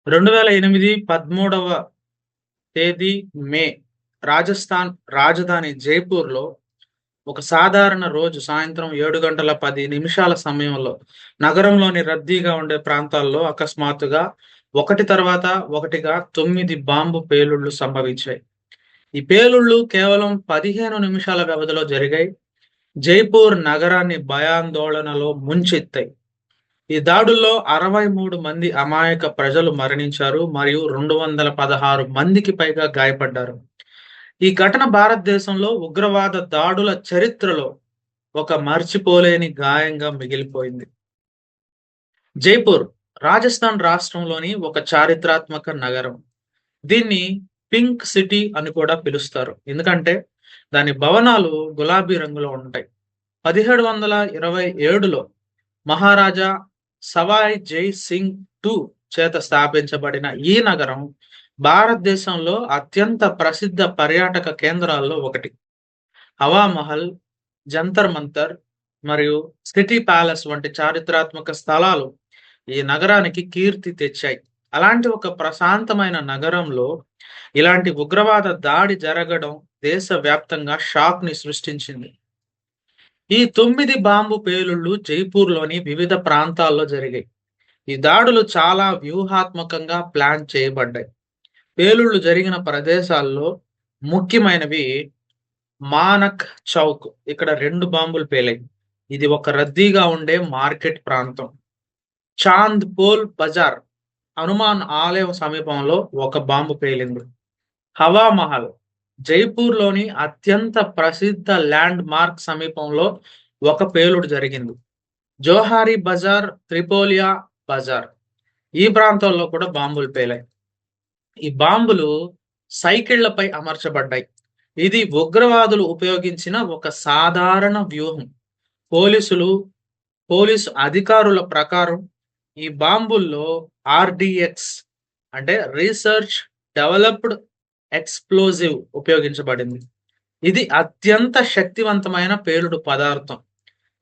2008 13వ తేదీ మే రాజస్థాన్ రాజధాని జైపూర్‌లో ఒక సాధారణ రోజు సాయంత్రం 7:10 సమయంలో నగరంలోని రద్దీగా ఉండే ప్రాంతాల్లో అకస్మాత్తుగా ఒకటి తర్వాత ఒకటిగా 9 బాంబు పేలుళ్లు సంభవించాయి. ఈ పేలుళ్లు కేవలం 15 నిమిషాల వ్యవధిలో జరిగాయి. జైపూర్ నగరాన్ని భయాందోళనలో ముంచెత్తాయి. ఈ దాడుల్లో 63 మంది అమాయక ప్రజలు మరణించారు మరియు 216 మందికి పైగా గాయపడ్డారు. ఈ ఘటన భారతదేశంలో ఉగ్రవాద దాడుల చరిత్రలో ఒక మర్చిపోలేని గాయంగా మిగిలిపోయింది. జైపూర్ రాజస్థాన్ రాష్ట్రంలోని ఒక చారిత్రాత్మక నగరం. దీన్ని పింక్ సిటీ అని కూడా పిలుస్తారు. ఎందుకంటే దాని భవనాలు గులాబీ రంగులో ఉంటాయి. 1727లో మహారాజా సవాయ్ జై సింగ్ టూ చేత స్థాపించబడిన ఈ నగరం భారతదేశంలో అత్యంత ప్రసిద్ధ పర్యాటక కేంద్రాల్లో ఒకటి. హవా మహల్, జంతర్ మంతర్ మరియు సిటీ ప్యాలెస్ వంటి చారిత్రాత్మక స్థలాలు ఈ నగరానికి కీర్తి తెచ్చాయి. అలాంటి ఒక ప్రశాంతమైన నగరంలో ఇలాంటి ఉగ్రవాద దాడి జరగడం దేశవ్యాప్తంగా షాక్‌ని సృష్టించింది. ఈ 9 బాంబు పేలుళ్లు జైపూర్‌లోని వివిధ ప్రాంతాల్లో జరిగాయి. ఈ దాడులు చాలా వ్యూహాత్మకంగా ప్లాన్ చేయబడ్డాయి. పేలుళ్లు జరిగిన ప్రదేశాల్లో ముఖ్యమైనవి మానక్ చౌక్, ఇక్కడ 2 బాంబులు పేలాయి. ఇది ఒక రద్దీగా ఉండే మార్కెట్ ప్రాంతం. చాంద్‌పోల్ బజార్, హనుమాన్ ఆలయం సమీపంలో ఒక బాంబు పేలింది. హవా మహల్, జైపూర్‌లోని అత్యంత ప్రసిద్ధ ల్యాండ్ మార్క్ సమీపంలో ఒక పేలుడు జరిగింది. జోహారీ బజార్, త్రిపోలియా బజార్, ఈ ప్రాంతాల్లో కూడా బాంబులు పేలాయి. ఈ బాంబులు సైకిళ్లపై అమర్చబడ్డాయి. ఇది ఉగ్రవాదులు ఉపయోగించిన ఒక సాధారణ వ్యూహం. పోలీసు అధికారుల ప్రకారం ఈ బాంబుల్లో ఆర్‌డిఎక్స్ అంటే రీసెర్చ్ డెవలప్డ్ ఎక్స్‌ప్లోజివ్ ఉపయోగించబడింది. ఇది అత్యంత శక్తివంతమైన పేలుడు పదార్థం.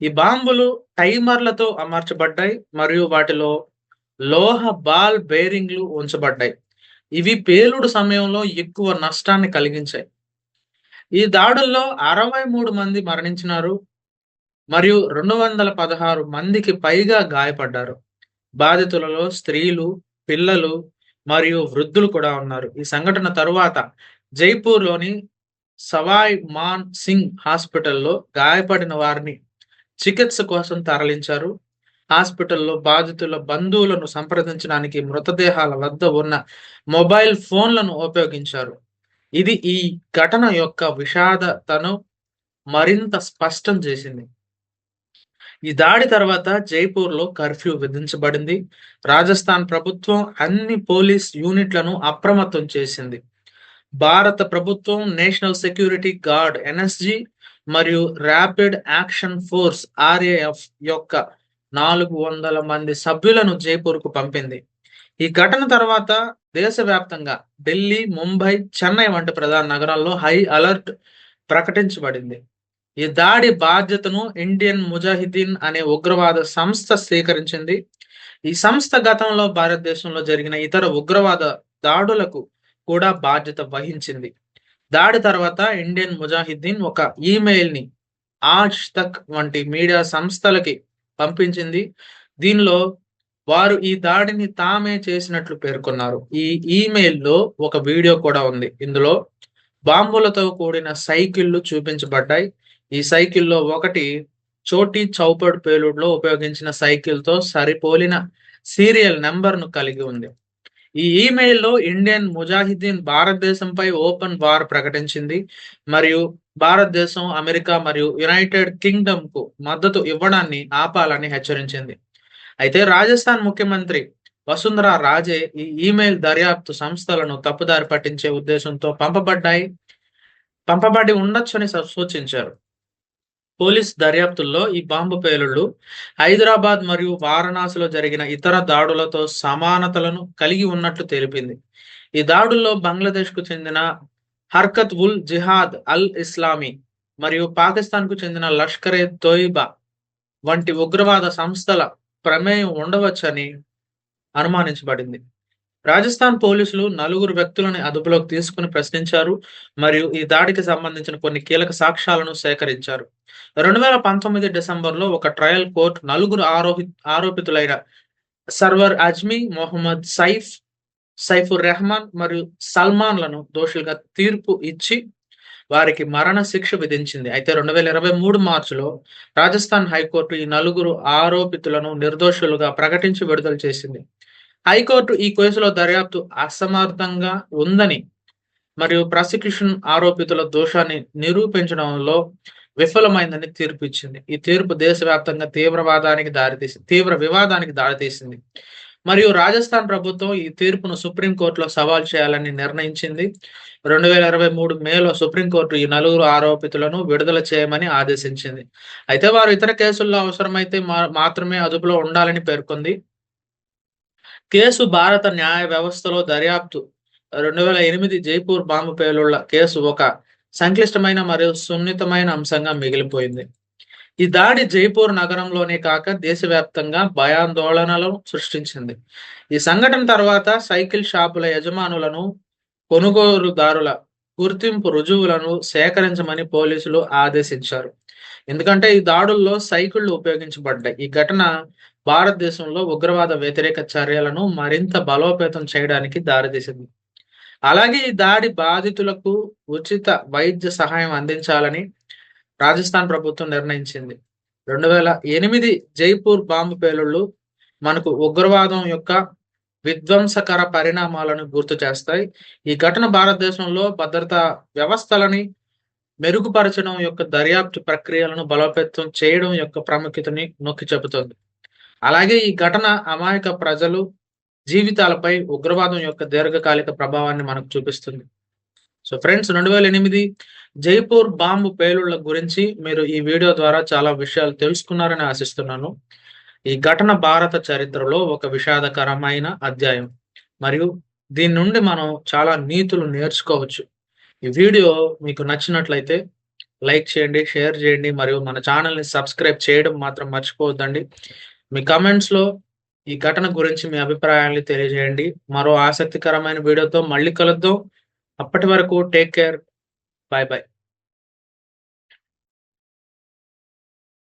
ఈ బాంబులు టైమర్లతో అమర్చబడ్డాయి మరియు వాటిలో లోహ బాల్ బేరింగ్లు ఉంచబడ్డాయి. ఇవి పేలుడు సమయంలో ఎక్కువ నష్టాన్ని కలిగించాయి. ఈ దాడుల్లో 63 మంది మరణించినారు మరియు 216 మందికి పైగా గాయపడ్డారు. బాధితులలో స్త్రీలు, పిల్లలు మరియు వృద్ధులు కూడా ఉన్నారు. ఈ సంఘటన తరువాత జైపూర్‌లోని సవాయ్ మాన్ సింగ్ హాస్పిటల్‌లో గాయపడిన వారిని చికిత్స కోసం తరలించారు. హాస్పిటల్‌లో బాధితుల బంధువులను సంప్రదించడానికి మృతదేహాల వద్ద ఉన్న మొబైల్ ఫోన్లను ఉపయోగించారు. ఇది ఈ ఘటన యొక్క విషాదతను మరింత స్పష్టం చేసింది. ఈ దాడి తర్వాత జైపూర్‌లో కర్ఫ్యూ విధించబడింది. రాజస్థాన్ ప్రభుత్వం అన్ని పోలీస్ యూనిట్లను అప్రమత్తం చేసింది. భారత ప్రభుత్వం నేషనల్ సెక్యూరిటీ గార్డ్ ఎన్ఎస్జి మరియు ర్యాపిడ్ యాక్షన్ ఫోర్స్ ఆర్ఏఎఫ్ యొక్క 400 మంది సభ్యులను జైపూర్‌కు పంపింది. ఈ ఘటన తర్వాత దేశవ్యాప్తంగా ఢిల్లీ, ముంబై, చెన్నై వంటి ప్రధాన నగరాల్లో హై అలర్ట్ ప్రకటించబడింది. ఈ దాడి బాధ్యతను ఇండియన్ ముజాహిదీన్ అనే ఉగ్రవాద సంస్థ స్వీకరించింది. ఈ సంస్థ గతంలో భారతదేశంలో జరిగిన ఇతర ఉగ్రవాద దాడులకు కూడా బాధ్యత వహించింది. దాడి తర్వాత ఇండియన్ ముజాహిద్దీన్ ఒక ఈమెయిల్‌ని ఆజ్ తక్ వంటి మీడియా సంస్థలకి పంపించింది. దీనిలో వారు ఈ దాడిని తామే చేసినట్లు పేర్కొన్నారు. ఈ ఈమెయిల్‌లో ఒక వీడియో కూడా ఉంది. ఇందులో బాంబులతో కూడిన సైకిళ్లు చూపించబడ్డాయి. ఈ సైకిల్‌లో ఒకటి చోటీ చౌపడ్ పేలుడులో ఉపయోగించిన సైకిల్‌తో సరిపోలిన సీరియల్ నంబర్‌ను కలిగి ఉంది. ఈ ఈమెయిల్‌లో ఇండియన్ ముజాహిద్దీన్ భారతదేశంపై ఓపెన్ వార్ ప్రకటించింది మరియు భారతదేశం, అమెరికా మరియు యునైటెడ్ కింగ్‌డమ్‌కు మద్దతు ఇవ్వడాన్ని ఆపాలని హెచ్చరించింది. అయితే రాజస్థాన్ ముఖ్యమంత్రి వసుంధరా రాజే ఈ ఈమెయిల్ దర్యాప్తు సంస్థలను తప్పుదారి పట్టించే ఉద్దేశంతో పంపబడి ఉండొచ్చని సూచించారు. పోలీస్ దర్యాప్తుల్లో ఈ బాంబు పేలుళ్లు హైదరాబాద్ మరియు వారణాసిలో జరిగిన ఇతర దాడులతో సమానతలను కలిగి ఉన్నట్లు తెలిపింది. ఈ దాడుల్లో బంగ్లాదేశ్‌కు చెందిన హర్కత్ ఉల్ జిహాద్ అల్ ఇస్లామీ మరియు పాకిస్తాన్‌కు చెందిన లష్కరే తోయిబా వంటి ఉగ్రవాద సంస్థల ప్రమేయం ఉండవచ్చని అనుమానించబడింది. రాజస్థాన్ పోలీసులు నలుగురు వ్యక్తులని అదుపులోకి తీసుకుని ప్రశ్నించారు మరియు ఈ దాడికి సంబంధించిన కొన్ని కీలక సాక్ష్యాలను సేకరించారు. 2019 డిసెంబర్లో ఒక ట్రయల్ కోర్టు నలుగురు ఆరోపితులైన సర్వర్ అజ్మీ, మొహమ్మద్ సైఫుర్ రెహమాన్ మరియు సల్మాన్లను దోషులుగా తీర్పు ఇచ్చి వారికి మరణ శిక్ష విధించింది. అయితే 2023 మార్చిలో రాజస్థాన్ హైకోర్టు ఈ నలుగురు ఆరోపితులను నిర్దోషులుగా ప్రకటించి విడుదల చేసింది. హైకోర్టు ఈ కేసులో దర్యాప్తు అసమర్థంగా ఉందని మరియు ప్రాసిక్యూషన్ ఆరోపితుల దోషాన్ని నిరూపించడంలో విఫలమైందని తీర్పు ఇచ్చింది. ఈ తీర్పు దేశవ్యాప్తంగా తీవ్ర వివాదానికి దారితీసింది మరియు రాజస్థాన్ ప్రభుత్వం ఈ తీర్పును సుప్రీంకోర్టులో సవాల్ చేయాలని నిర్ణయించింది. 2023 మేలో సుప్రీంకోర్టు ఈ నలుగురు ఆరోపితులను విడుదల చేయమని ఆదేశించింది. అయితే వారు ఇతర కేసుల్లో అవసరమైతే మాత్రమే అదుపులో ఉండాలని పేర్కొంది. కేసు భారత న్యాయ వ్యవస్థలో దర్యాప్తు 2008 జైపూర్ బాంబు పేలుళ్ల కేసు ఒక సంక్లిష్టమైన మరియు సున్నితమైన అంశంగా మిగిలిపోయింది. ఈ దాడి జైపూర్ నగరంలోనే కాక దేశవ్యాప్తంగా భయాందోళనలను సృష్టించింది. ఈ సంఘటన తర్వాత సైకిల్ షాపుల యజమానులను, కొనుగోలుదారుల గుర్తింపు రుజువులను సేకరించమని పోలీసులు ఆదేశించారు. ఎందుకంటే ఈ దాడుల్లో సైకిళ్లు ఉపయోగించబడ్డాయి. ఈ ఘటన భారతదేశంలో ఉగ్రవాద వ్యతిరేక చర్యలను మరింత బలోపేతం చేయడానికి దారితీసింది. అలాగే ఈ దాడి బాధితులకు ఉచిత వైద్య సహాయం అందించాలని రాజస్థాన్ ప్రభుత్వం నిర్ణయించింది. 2008 జైపూర్ బాంబు పేలుళ్లు మనకు ఉగ్రవాదం యొక్క విధ్వంసకర పరిణామాలను గుర్తు చేస్తాయి. ఈ ఘటన భారతదేశంలో భద్రతా వ్యవస్థలని మెరుగుపరచడం యొక్క దర్యాప్తు ప్రక్రియలను బలోపేతం చేయడం యొక్క ప్రాముఖ్యతని నొక్కి చెబుతుంది. అలాగే ఈ ఘటన అమాయక ప్రజలు జీవితాలపై ఉగ్రవాదం యొక్క దీర్ఘకాలిక ప్రభావాన్ని మనకు చూపిస్తుంది. సో ఫ్రెండ్స్, 2008 జైపూర్ బాంబు పేలుళ్ల గురించి మీరు ఈ వీడియో ద్వారా చాలా విషయాలు తెలుసుకున్నారని ఆశిస్తున్నాను. ఈ ఘటన భారత చరిత్రలో ఒక విషాదకరమైన అధ్యాయం మరియు దీని నుండి మనం చాలా నీతులు నేర్చుకోవచ్చు. ఈ వీడియో మీకు నచ్చినట్లయితే లైక్ చేయండి, షేర్ చేయండి మరియు మన ఛానల్ని సబ్స్క్రైబ్ చేయడం మాత్రం మర్చిపోవద్దండి. మీ కమెంట్స్లో ఈ ఘటన గురించి మీ అభిప్రాయాన్ని తెలియజేయండి. మరో ఆసక్తికరమైన వీడియోతో మళ్ళీ కలుద్దాం. అప్పటి వరకు టేక్ కేర్. Bye bye.